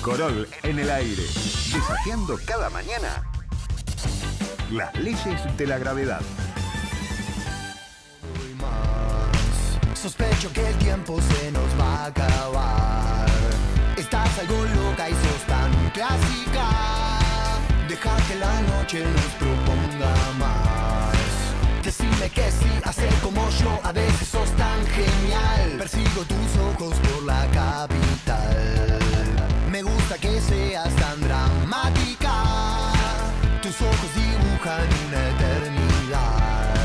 Corol en el aire, desafiando cada mañana las leyes de la gravedad. Sospecho que el tiempo se nos va a acabar. Estás algo loca y sos tan clásica. Deja que la noche nos proponga más. Decime que sí, hacer como yo, a veces sos tan genial. Persigo tus ojos por la capital. Me gusta que seas tan dramática. Tus ojos dibujan una eternidad.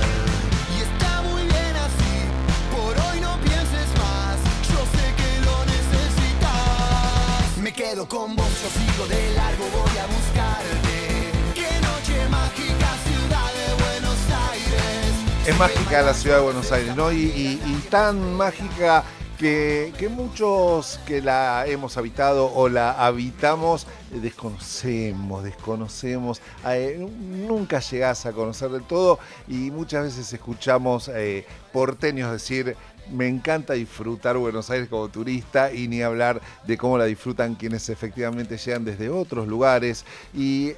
Y está muy bien así, por hoy no pienses más. Yo sé que lo necesitas. Me quedo con vos, yo sigo de largo, voy a buscarte. Qué noche mágica, ciudad de Buenos Aires. Es mágica la ciudad de Buenos Aires, ¿no? Y tan mágica que muchos que la hemos habitado o la habitamos desconocemos, nunca llegás a conocer del todo y muchas veces escuchamos porteños decir: me encanta disfrutar Buenos Aires como turista, y ni hablar de cómo la disfrutan quienes efectivamente llegan desde otros lugares. Y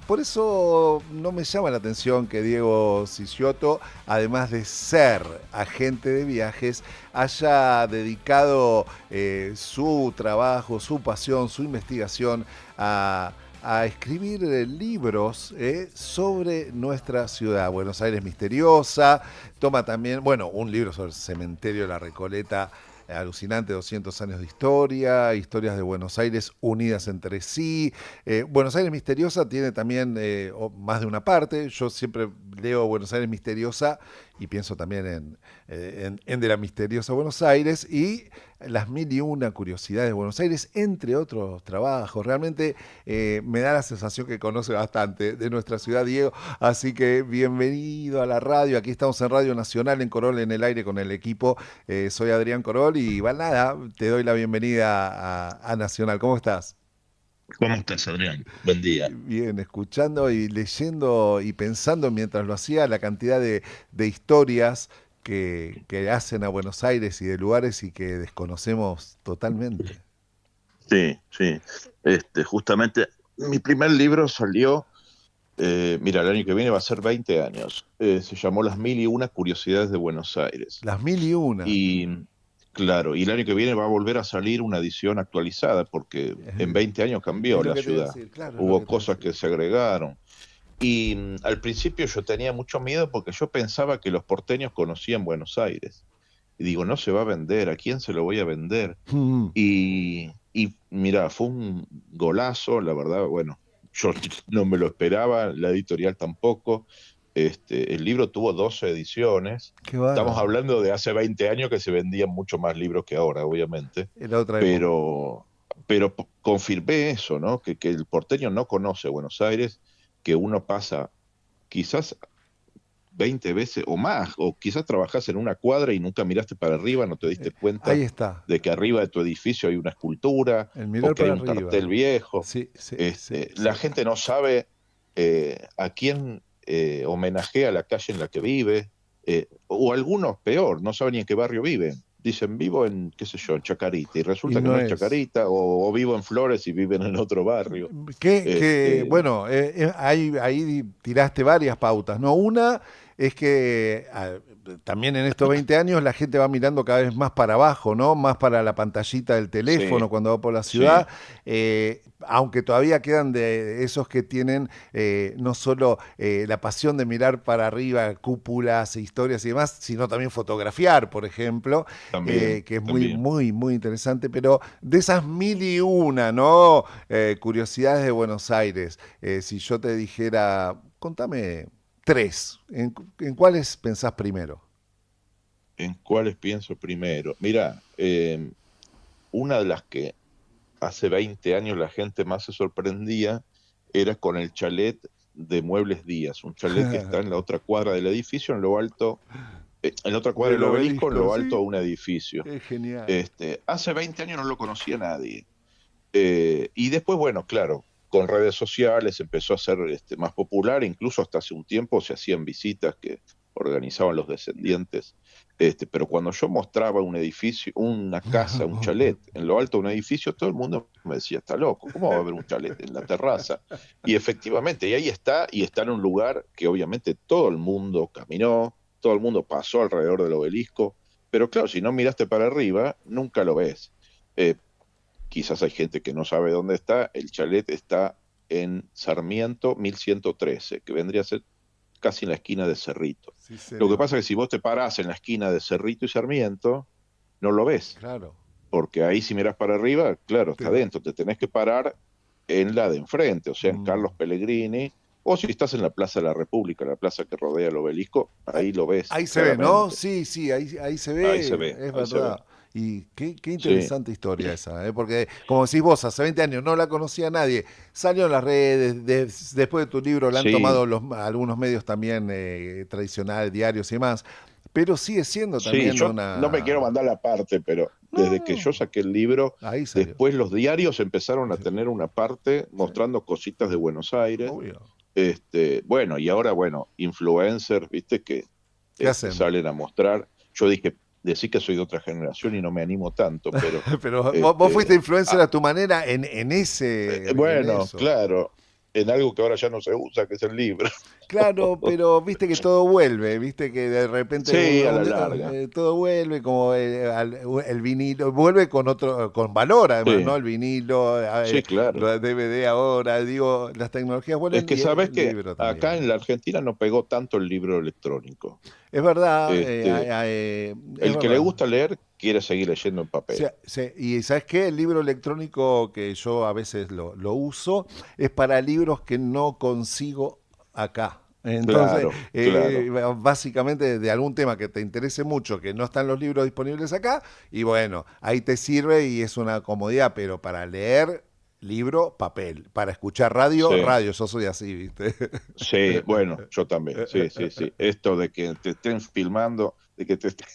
por eso no me llama la atención que Diego Siciotto, además de ser agente de viajes, haya dedicado su trabajo, su pasión, su investigación a escribir libros sobre nuestra ciudad. Buenos Aires misteriosa. Toma también, un libro sobre el cementerio de la Recoleta, alucinante, 200 años de historia, historias de Buenos Aires unidas entre sí. Buenos Aires misteriosa tiene también más de una parte. Yo siempre leo Buenos Aires misteriosa y pienso también en De la misteriosa Buenos Aires y las 1001 curiosidades de Buenos Aires, entre otros trabajos. Realmente me da la sensación que conoce bastante de nuestra ciudad, Diego. Así que bienvenido a la radio. Aquí estamos en Radio Nacional, en Corol en el aire con el equipo. Soy Adrián Corol y nada, te doy la bienvenida a Nacional. ¿Cómo estás? ¿Cómo estás, Adrián? Buen día. Bien, escuchando y leyendo y pensando mientras lo hacía la cantidad de historias que hacen a Buenos Aires y de lugares y que desconocemos totalmente. Sí. Justamente mi primer libro salió, mira, el año que viene va a ser 20 años. Se llamó Las 1001 curiosidades de Buenos Aires. Las 1001. Y claro, y el año que viene va a volver a salir una edición actualizada porque en 20 años cambió la ciudad. Claro, hubo cosas que se agregaron. Y al principio yo tenía mucho miedo porque yo pensaba que los porteños conocían Buenos Aires. Y digo, no se va a vender, ¿a quién se lo voy a vender? Y mira, fue un golazo, la verdad, yo no me lo esperaba, la editorial tampoco. El libro tuvo 12 ediciones. Estamos hablando de hace 20 años que se vendían mucho más libros que ahora, obviamente. Pero confirmé eso, ¿no? Que el porteño no conoce Buenos Aires, que uno pasa quizás 20 veces o más, o quizás trabajás en una cuadra y nunca miraste para arriba, no te diste cuenta de que arriba de tu edificio hay una escultura, o que hay un cartel viejo. La gente no sabe a quién homenajea la calle en la que vive, o algunos peor, no saben ni en qué barrio viven. Dicen, vivo en, qué sé yo, en Chacarita, y resulta que no es Chacarita, o vivo en Flores y viven en otro barrio. Ahí tiraste varias pautas, ¿no? Una es que también en estos 20 años la gente va mirando cada vez más para abajo, ¿no? Más para la pantallita del teléfono cuando va por la ciudad. Aunque todavía quedan de esos que tienen no solo la pasión de mirar para arriba, cúpulas, historias y demás, sino también fotografiar, por ejemplo, que es muy interesante. Pero de esas 1001, ¿no? Curiosidades de Buenos Aires, si yo te dijera, contame 3, ¿en cuáles pensás primero? ¿En cuáles pienso primero? Mira, una de las que hace 20 años la gente más se sorprendía era con el chalet de Muebles Díaz, un chalet que está en la otra cuadra del edificio, en lo alto, en la otra cuadra del obelisco, en lo alto de un edificio. Es genial. Hace 20 años no lo conocía nadie. Y después, claro, con redes sociales empezó a ser más popular, incluso hasta hace un tiempo se hacían visitas que organizaban los descendientes Pero cuando yo mostraba un edificio, una casa, un chalet, en lo alto de un edificio, todo el mundo me decía, está loco, ¿cómo va a haber un chalet en la terraza? Y efectivamente, y ahí está, y está en un lugar que obviamente todo el mundo caminó, todo el mundo pasó alrededor del obelisco, pero claro, si no miraste para arriba, nunca lo ves. Eh, Quizás hay gente que no sabe dónde está, el chalet está en Sarmiento 1113, que vendría a ser casi en la esquina de Cerrito. Sí, Lo que señor. pasa es que si vos te parás en la esquina de Cerrito y Sarmiento, no lo ves, Claro. porque ahí si mirás para arriba, claro, está Te- adentro, te tenés que parar en la de enfrente, o sea, en Mm. Carlos Pellegrini, o si estás en la Plaza de la República, la plaza que rodea el obelisco, ahí lo ves Ahí se ve, ¿no? claramente. Sí, sí, ahí se Ahí se ve, ve, es ahí se ve. verdad. Y qué Sí, interesante historia esa, ¿eh? Porque como decís vos, hace 20 años no la conocía nadie, salió en las redes, después de tu libro la han sí, tomado algunos medios también tradicionales, diarios y más, pero sigue siendo sí, también yo no me quiero una... mandar la parte, pero No, desde que yo no, saqué el libro, ahí salió, después los diarios empezaron a tener una parte sí, mostrando cositas de Buenos Aires. obvio. Bueno, y ahora, bueno, influencers, viste, que ¿Qué hacen? salen a mostrar. Yo dije, decir que soy de otra generación y no me animo tanto, pero Pero vos fuiste este, influencer ah, a tu manera en bueno, eso. claro, en algo que ahora ya no se usa, que es el libro. Claro, pero viste que todo vuelve, viste que de repente Sí, a la larga. todo vuelve como el vinilo, vuelve con otro, con valor además, ¿no? Sí, El vinilo, sí, claro. los DVD ahora, digo, las tecnologías Es vuelven que y sabes el que libro acá también. en la Argentina no pegó tanto el libro electrónico. Es verdad, Este, es el que le verdad. gusta leer quiere seguir leyendo en papel. Y ¿sabes qué? El libro electrónico que yo a veces lo uso es para libros que no consigo acá. Entonces, Claro, claro. básicamente de algún tema que te interese mucho, que no están los libros disponibles acá, y bueno, ahí te sirve y es una comodidad, pero para leer, libro, papel. Para escuchar radio, Sí. radio. Yo soy así, ¿viste? Sí, bueno, yo también, sí, sí, sí. Esto de que te estén filmando, de que te estén...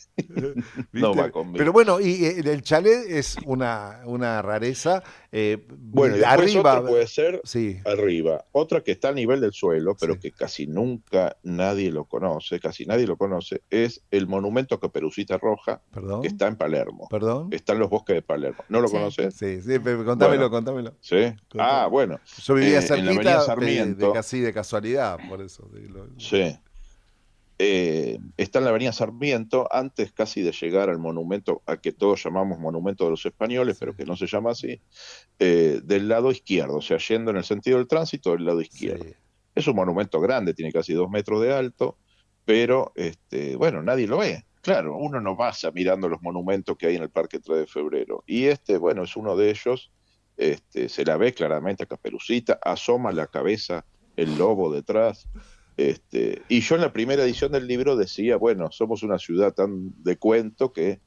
no va ¿Viste? Pero conmigo. bueno, y el chalet es una rareza. Bueno, y después Arriba, otro puede ser sí, arriba. Otra que está a nivel del suelo, pero sí. que casi nunca nadie lo conoce, casi nadie lo conoce, es el monumento a Caperucita Roja, que ¿Perdón? está en Palermo. ¿Perdón? Está en los bosques de Palermo. ¿No lo Sí. conoces? Sí, sí, contámelo, Bueno, contámelo. sí. Ah, Contámelo. bueno. Yo vivía En la Avenida cerquita de Sarmiento, casi de casualidad, por eso. sí. Está en la Avenida Sarmiento, antes casi de llegar al monumento, a que todos llamamos Monumento de los Españoles, Sí, pero que no se llama así, del lado izquierdo, o sea, yendo en el sentido del tránsito, del lado izquierdo. sí. Es un monumento grande, tiene casi 2 metros de alto, pero bueno, nadie lo ve. Claro, uno no pasa mirando los monumentos que hay en el Parque 3 de Febrero. Y bueno, es uno de ellos. Se la ve claramente a Caperucita, asoma la cabeza el lobo detrás. Y yo en la primera edición del libro decía, bueno, somos una ciudad tan de cuento que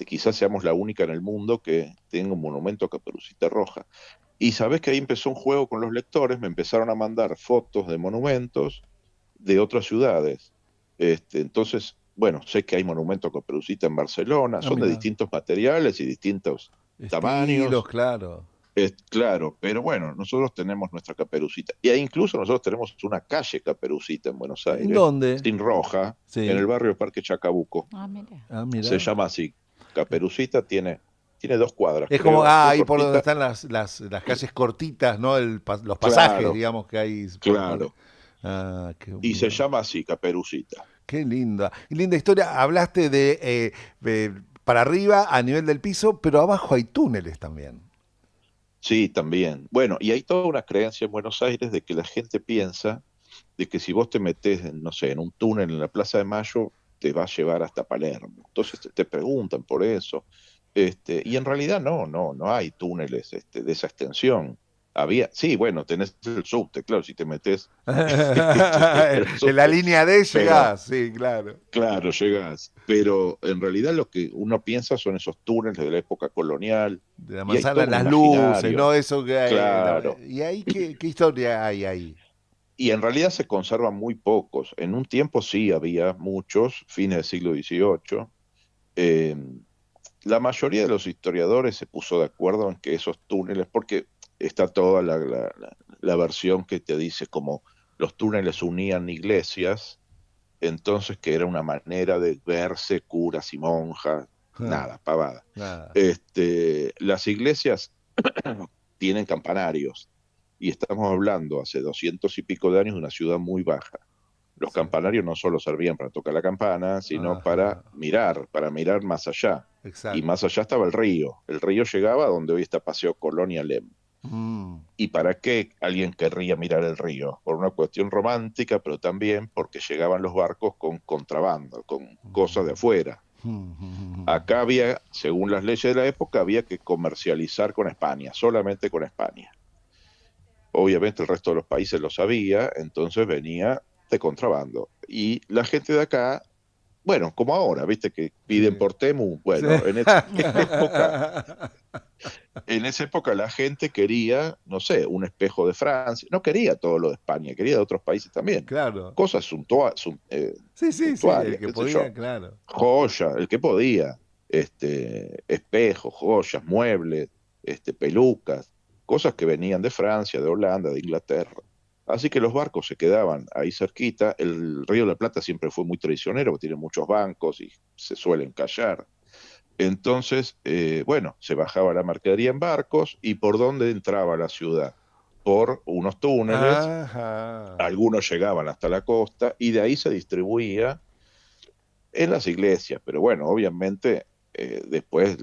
quizás seamos la única en el mundo que tenga un monumento a Caperucita Roja. Y sabés que ahí empezó un juego con los lectores, me empezaron a mandar fotos de monumentos de otras ciudades. Entonces, bueno, sé que hay monumentos a Caperucita en Barcelona, Ah, son de mira. distintos materiales y distintos Estilos, tamaños. claro. Claro, pero bueno, nosotros tenemos nuestra Caperucita. Y incluso nosotros tenemos una calle Caperucita en Buenos ¿En Aires, dónde? sin roja, en el Sí. barrio Parque Chacabuco. Ah, mira. Ah, Se mira. llama así. Caperucita tiene 2 cuadras, Es como, creo, muy ahí por donde cortita. están las calles cortitas, ¿no? Los pasajes, Claro, digamos, que hay. claro. Ah, Y se llama así, Caperucita. qué linda. Y linda historia. Hablaste para arriba, a nivel del piso, pero abajo hay túneles también. Sí, también. Bueno, y hay toda una creencia en Buenos Aires de que la gente piensa de que si vos te metés, no sé, en un túnel en la Plaza de Mayo, te va a llevar hasta Palermo. Entonces te preguntan por eso. Y en realidad no hay túneles de esa extensión. Sí, bueno, tenés el subte, claro, si te metés en el En la subte, línea D pero llegás, sí, claro. claro, llegás. Pero en realidad lo que uno piensa son esos túneles de la época colonial, De la y hay manzana, todo un las luces, imaginario, ¿no? Eso que hay. claro. ¿Y ahí qué historia hay ahí? Y en realidad se conservan muy pocos. En un tiempo sí había muchos, fines del siglo XVIII. Eh, la mayoría de los historiadores se puso de acuerdo en que esos túneles, porque está toda la versión que te dice como los túneles unían iglesias, entonces que era una manera de verse curas y monjas, nada, pavada. Nada. Las iglesias tienen campanarios, y estamos hablando hace 200 y pico de años de una ciudad muy baja. Los campanarios no solo servían para tocar la campana, sino para mirar más allá. Exacto. Y más allá estaba el río. El río llegaba a donde hoy está Paseo Colón y Alem. ¿Y para qué alguien querría mirar el río? Por una cuestión romántica, pero también porque llegaban los barcos con contrabando, con cosas de afuera. Acá había, según las leyes de la época, había que comercializar con España, solamente con España. Obviamente el resto de los países lo sabía, entonces venía de contrabando. Y la gente de acá, bueno, como ahora, viste que piden por Temu, bueno, Sí. en esa época la gente quería, no sé, un espejo de Francia, no quería todo lo de España, quería de otros países también. Claro. Cosas Sí, suntuarias, el que qué sé podía, yo. claro. Joya, el que podía, espejos, joyas, muebles, pelucas, cosas que venían de Francia, de Holanda, de Inglaterra. Así que los barcos se quedaban ahí cerquita. El Río de la Plata siempre fue muy traicionero, porque tiene muchos bancos y se suelen callar. Entonces, bueno, se bajaba la mercadería en barcos. ¿Y por dónde entraba la ciudad? Por unos túneles. Ajá. Algunos llegaban hasta la costa y de ahí se distribuía en las iglesias. Pero bueno, obviamente, después,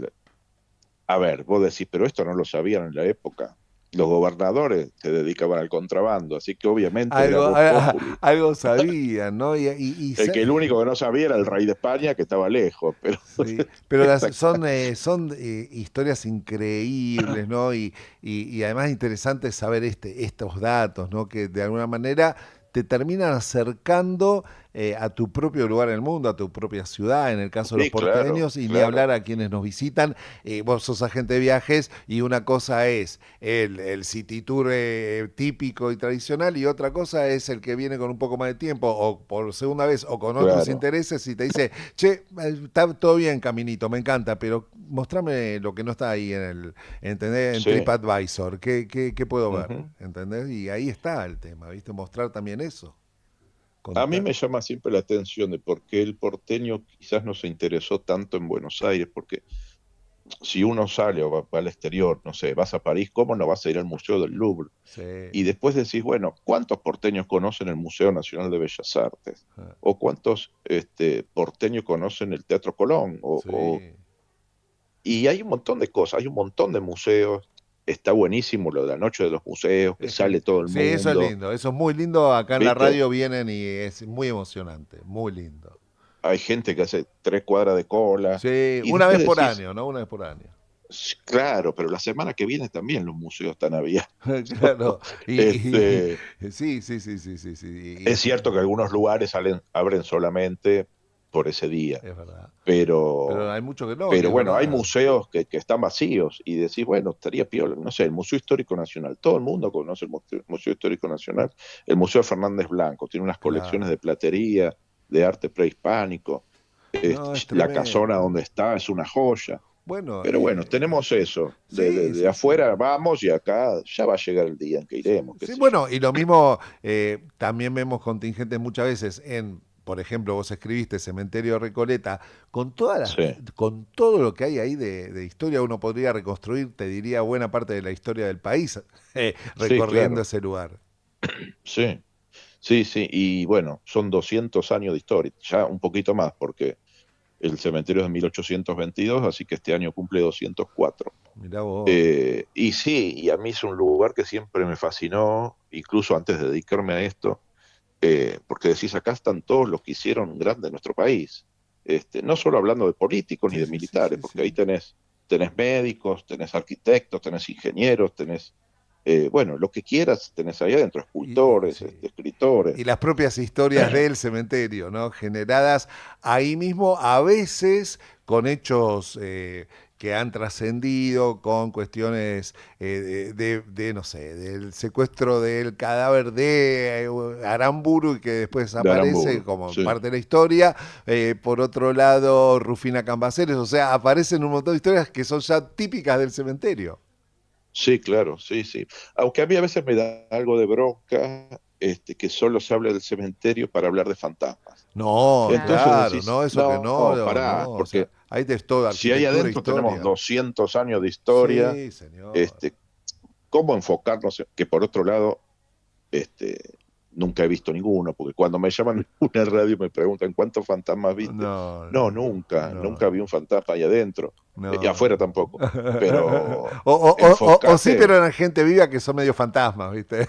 a ver, vos decís, pero esto no lo sabían en la época. Los gobernadores se dedicaban al contrabando, así que obviamente era vox populi. Algo sabían, ¿no? El único que no sabía era el rey de España, que estaba lejos, pero Sí, pero son historias increíbles, ¿no? Y además interesante saber estos datos, ¿no? Que de alguna manera te terminan acercando a tu propio lugar en el mundo, a tu propia ciudad, en el caso de los sí, claro, porteños, y ni claro. hablar a quienes nos visitan. Vos sos agente de viajes y una cosa es el city tour típico y tradicional y otra cosa es el que viene con un poco más de tiempo o por segunda vez o con otros Claro. intereses y te dice, che, está todo bien, Caminito, me encanta, pero mostrame lo que no está ahí ¿entendés? En Sí. TripAdvisor, ¿qué puedo ver? Ujú. ¿Entendés? Y ahí está el tema, ¿viste? Mostrar también eso. A mí me llama siempre la atención de por qué el porteño quizás no se interesó tanto en Buenos Aires, porque si uno sale o va al exterior, no sé, vas a París, ¿cómo no vas a ir al Museo del Louvre? Sí. Y después decís, bueno, ¿cuántos porteños conocen el Museo Nacional de Bellas Artes? ¿O cuántos porteños conocen el Teatro Colón? Sí. Y hay un montón de cosas, hay un montón de museos. Está buenísimo lo de la noche de los museos, que sale todo el Sí, eso es mundo. lindo, eso es muy lindo. Acá en la ¿Viste? radio vienen y es muy emocionante, muy lindo. Hay gente que hace 3 cuadras de cola. Sí, Y una después vez por decís, año, ¿no? Una vez por año. claro, pero la semana que viene también los museos están abiertos. Claro. Este, Sí, sí, sí, sí, sí, sí. es cierto que algunos lugares abren solamente por ese día, Es verdad. Pero pero, hay mucho que no, que pero es bueno, hay verdad. museos que están vacíos y decís, bueno, estaría piola, no sé, el Museo Histórico Nacional, todo el mundo conoce el Museo Histórico Nacional, el Museo Fernández Blanco, tiene unas colecciones Claro. de platería, de arte prehispánico, No, es la casona tremendo. donde está es una joya. Bueno, Pero bueno, tenemos eso. sí, De sí, sí. afuera vamos y acá ya va a llegar el día en que iremos, qué Sí, sé yo. bueno, y lo mismo también vemos contingentes muchas veces por ejemplo, vos escribiste Cementerio de Recoleta, Sí, con todo lo que hay ahí de historia, uno podría reconstruir, te diría, buena parte de la historia del país sí, recorriendo claro. ese lugar. Sí, sí, sí. Y bueno, son 200 años de historia, ya un poquito más, porque el cementerio es de 1822, así que este año cumple 204. Mirá vos. Y sí, y a mí es un lugar que siempre me fascinó, incluso antes de dedicarme a esto, porque decís, acá están todos los que hicieron grande nuestro país. No solo hablando de políticos ni Sí, de sí, sí, militares, sí, porque ahí sí. tenés médicos, tenés arquitectos, tenés ingenieros, tenés, bueno, lo que quieras tenés ahí adentro, escultores, Sí. Y escritores. las propias historias del cementerio, ¿no? Generadas ahí mismo, a veces con hechos que han trascendido, con cuestiones no sé, del secuestro del cadáver de Aramburu y que después De aparece Aramburu, como sí. parte de la historia. Por otro lado, Rufina Cambaceres, o sea, aparecen un montón de historias que son ya típicas del cementerio. Sí, claro, sí, sí. Aunque a mí a veces me da algo de bronca que solo se hable del cementerio para hablar de fantasmas. No, Entonces claro, decís, no, eso que no, pará, no, o porque sea, ahí te es toda si ahí arquitectura, adentro historia. tenemos 200 años de historia, Sí, señor. ¿Cómo enfocarnos? Que por otro lado, nunca he visto ninguno, porque cuando me llaman a una radio me preguntan ¿cuántos fantasmas viste? No, nunca vi un fantasma ahí adentro. Y afuera tampoco. Pero o sí, enfocate. pero eran gente viva que son medio fantasmas, ¿viste?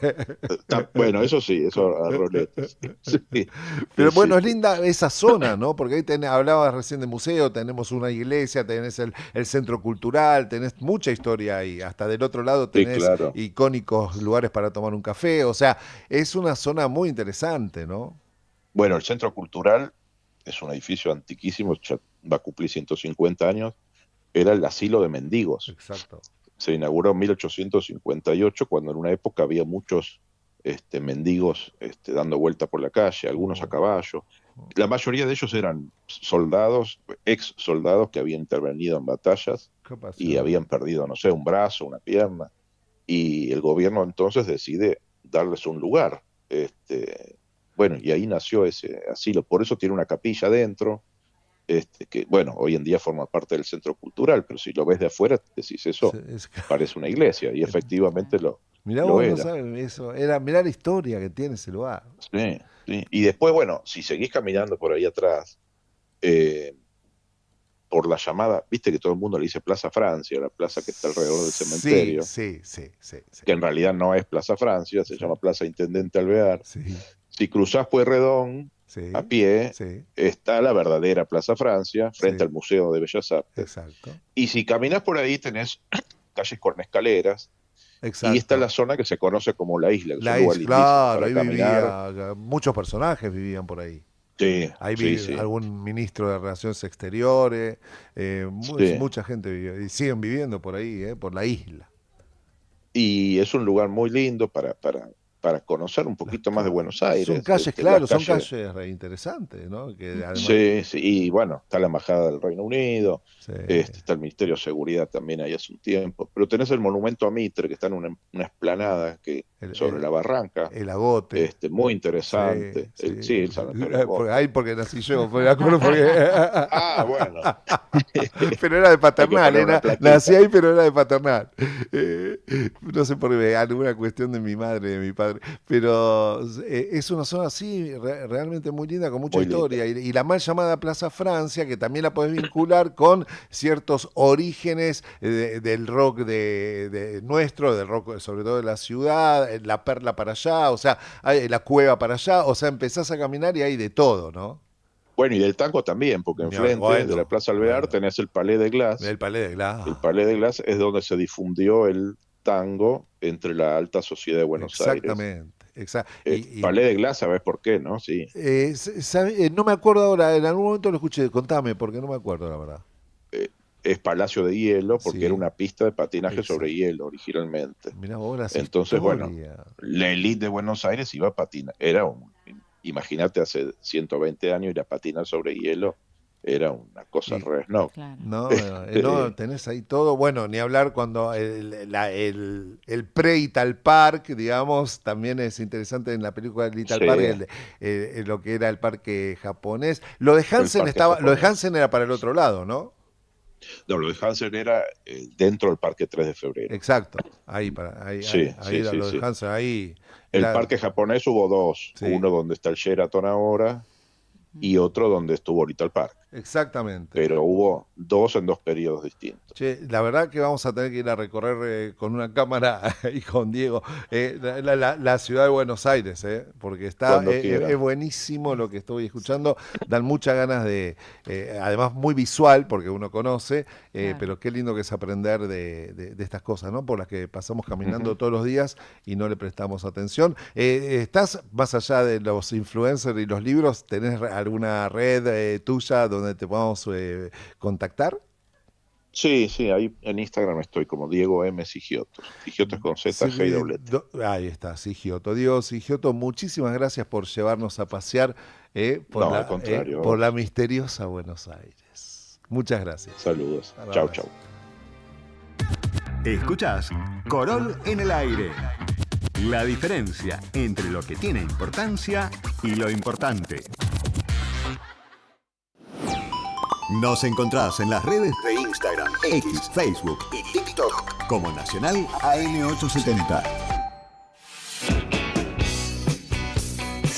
Bueno, eso sí, eso a roletas. Sí, Pero bueno, es sí. linda esa zona, ¿no? Porque ahí hablabas recién de museo, tenemos una iglesia, tenés el centro cultural, tenés mucha historia ahí. Hasta del otro lado Sí, tenés claro. icónicos lugares para tomar un café. O sea, es una zona muy interesante, ¿no? Bueno, el Centro Cultural es un edificio antiquísimo, ya va a cumplir 150 años. Era el asilo de mendigos. Exacto. Se inauguró en 1858, cuando en una época había muchos mendigos dando vuelta por la calle, algunos a caballo. La mayoría de ellos eran soldados, ex soldados que habían intervenido en batallas y habían perdido, no sé, un brazo, una pierna. Y el gobierno entonces decide darles un lugar. Bueno, y ahí nació ese asilo. Por eso tiene una capilla adentro. Que bueno, hoy en día forma parte del centro cultural, pero si lo ves de afuera, decís eso, parece una iglesia, y efectivamente Mirá lo vos, era. no sabes eso. Mirá la historia que tiene ese lugar. Sí, sí. Y después, bueno, si seguís caminando por ahí atrás, por la llamada, viste que todo el mundo le dice Plaza Francia, la plaza que está alrededor del cementerio, Sí. que en realidad no es Plaza Francia, se llama Plaza Intendente Alvear. Sí. Si cruzás Pueyrredón, a pie, está la verdadera Plaza Francia, frente al Museo de Bellas Artes. Exacto. Y si caminas por ahí tenés calles con escaleras. Exacto. Y está la zona que se conoce como La Isla, que la es un lugar isla, claro, para ahí caminar. muchos personajes vivían por ahí. Sí, Ahí sí. algún ministro de Relaciones Exteriores, mucha gente vivió, y siguen viviendo por ahí, por la isla. Y es un lugar muy lindo para conocer un poquito más de Buenos Aires. Son calles, claro, son calles re interesantes, ¿no? Que además... Sí, y bueno, está la Embajada del Reino Unido, está el Ministerio de Seguridad también ahí hace un tiempo, pero tenés el monumento a Mitre, que está en una explanada sobre la barranca. El Agote. Muy interesante. El sanatorio. Ahí porque nací yo, me acuerdo porque... Bueno. Pero era de Paternal, nací ahí, pero era de Paternal. No sé por qué, alguna cuestión de mi madre, de mi padre. Pero es una zona así, realmente muy linda, con mucha muy historia. Y la mal llamada Plaza Francia, que también la podés vincular con ciertos orígenes del rock de nuestro, del rock sobre todo de la ciudad, la Perla para allá, o sea, la Cueva para allá, o sea, empezás a caminar y hay de todo, ¿no? Bueno, y del tango también, porque enfrente de la Plaza Alvear tenés el Palais de Glace. El Palais de Glace. El Palais de Glace es donde se difundió el tango entre la alta sociedad de Buenos Aires. Exactamente. Palais de Glace, ¿sabés por qué, no? Sí. No me acuerdo ahora, en algún momento lo escuché, contame, porque no me acuerdo, la verdad. Es Palacio de Hielo, porque era una pista de patinaje sobre hielo originalmente. Mirá vos, entonces, bueno, la élite de Buenos Aires iba a patinar. Imagínate, hace 120 años ir a patinar sobre hielo. Era una cosa re snob. Claro. No, tenés ahí todo. Bueno, ni hablar cuando el pre-Ital Park, digamos, también es interesante en la película del Ital Park, lo que era el parque japonés. Lo de Hansen era para el otro lado, ¿no? No, lo de Hansen era dentro del Parque 3 de Febrero. Exacto, ahí era lo de Hansen, ahí. El parque japonés hubo dos, uno donde está el Sheraton ahora y otro donde estuvo ahorita el parque. Exactamente. Pero hubo dos en dos periodos distintos. Che, la verdad que vamos a tener que ir a recorrer con una cámara y con Diego la ciudad de Buenos Aires, porque es buenísimo lo que estoy escuchando. Dan muchas ganas de, además muy visual, porque uno conoce, pero qué lindo que es aprender de estas cosas, ¿no? Por las que pasamos caminando todos los días y no le prestamos atención. ¿Estás más allá de los influencers y los libros? ¿Tenés alguna red tuya donde te podamos contactar? Sí, ahí en Instagram estoy como Diego M. Sigioto. Sigioto es con Z, G y doble T. Ahí está, Sigioto. Diego Sigioto, muchísimas gracias por llevarnos a pasear por la misteriosa Buenos Aires. Muchas gracias. Saludos. Chau. Escuchás Corol en el aire. La diferencia entre lo que tiene importancia y lo importante. Nos encontrás en las redes de Instagram, X, Facebook y TikTok como Nacional AM870.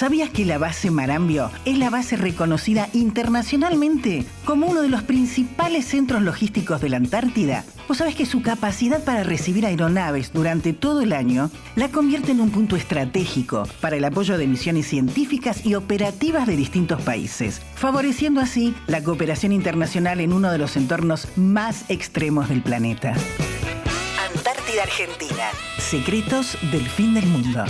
¿Sabías que la base Marambio es la base reconocida internacionalmente como uno de los principales centros logísticos de la Antártida? ¿Vos sabés que su capacidad para recibir aeronaves durante todo el año la convierte en un punto estratégico para el apoyo de misiones científicas y operativas de distintos países, favoreciendo así la cooperación internacional en uno de los entornos más extremos del planeta? Antártida Argentina. Secretos del fin del mundo.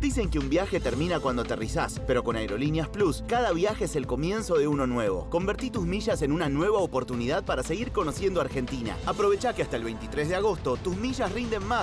Dicen que un viaje termina cuando aterrizás, pero con Aerolíneas Plus, cada viaje es el comienzo de uno nuevo. Convertí tus millas en una nueva oportunidad para seguir conociendo Argentina. Aprovechá que hasta el 23 de agosto tus millas rinden más